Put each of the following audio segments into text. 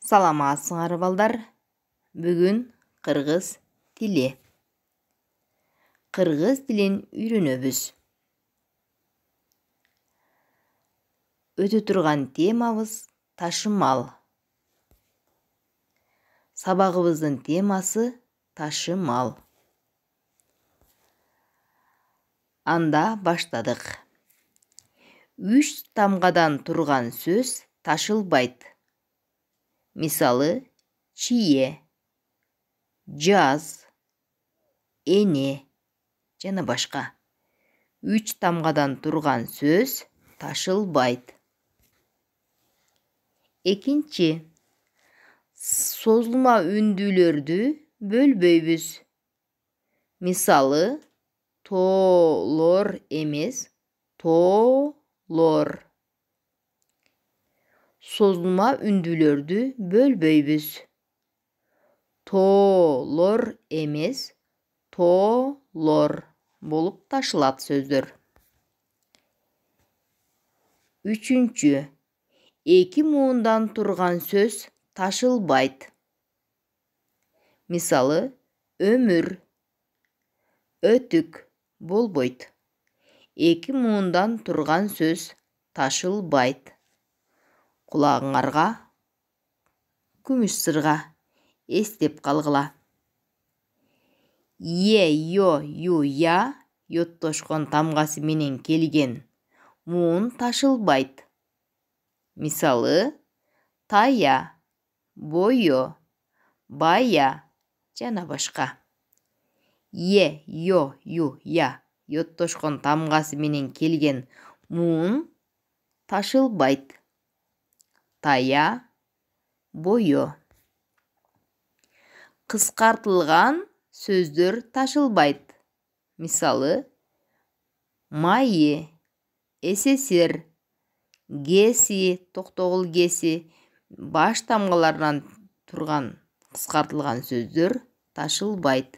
Саламатсыңар балдар. Бүгін қырғыз тілі. Қырғыз тілін үйренөбүз. Өтө турган темабыз ташымал. Сабагыбыздын темасы ташымал. Анда баштадык. 3 тамгадан турган сөз ташылбайт. Мисалы, чие, жаз, эне жана башка. 3 тамгадан турган сөз ташылбайт. Экинчи, созулма үндүүлөрдү бөлбөйбүз. Мисалы, тоолор эмес, тоолор. Созулма үндүүлөрдү бөлбөйбүз. Тоолор эмес, тоолор болуп ташылат сөздөр. Үчүнчү, 2 муундан турган сөз ташылбайт. Мисалы, өмүр, өтүк болбойт. 2 муундан турган сөз ташылбайт. Кулагыңарга күмүш сырга эстеп калгыла. Е, ё, ю, я йоттошкон тамгасы менен келген муун ташылбайт. Мисалы, тая, бойо, бая жана башка. Е, ё, ю, я йоттошкон тамгасы менен келген муун ташылбайт. Тая, бойо. Кыскартылган сөздөр ташылбайт. Мисалы, майы, СССР, геси, токтогул геси, баш тамгаларынан турган кыскартылган сөздөр ташылбайт.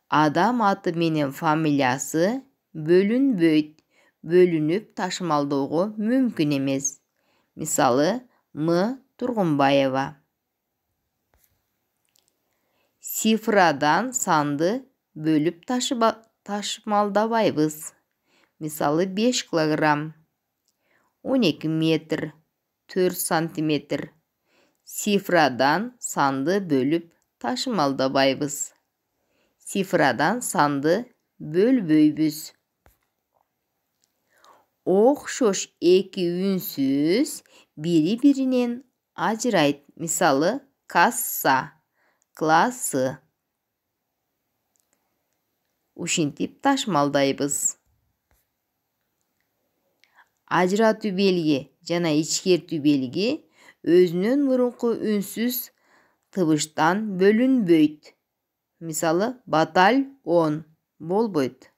Адам аты менен фамилиясы бөлүнбөйт, бөлүнүп ташымалдоого мүмкүн эмес. Мисалы, М. Тургунбаева. Цифрадан санды бөлүп ташымалдабайбыз. Мисалы, 5 килограмм, 12 метр, 4 сантиметр. Цифрадан санды бөлүп ташымалдабайбыз. Цифрадан санды бөлбөйбүз. Окшош 2 үнсүз бири-биринен ажырайт. Мисалы, касса, классы. Ушинтип ташымалдайбыз. Ажыратуу белги жана ичкертүү белги өзүнөн мурунку үнсүз тыбыштан бөлүнбөйт. Мисалы, баталь 10 болбойт.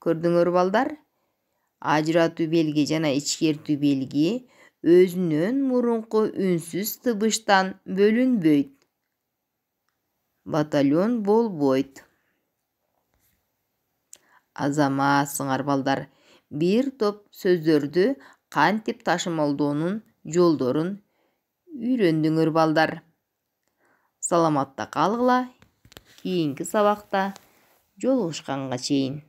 Көрдүңөр балдар? Ажыратуу белги жана ичкертүү белги өзүнөн мурунку үнсүз тыбыштан бөлүнбөйт. Батальон болбойт. Азаматсыңар балдар. Бир топ сөздөрдү кантип ташымалдоонун жолдорун үйрөндүңөр балдар. Саламатта калгыла. Кийинки сабакта жолугушканга чейин.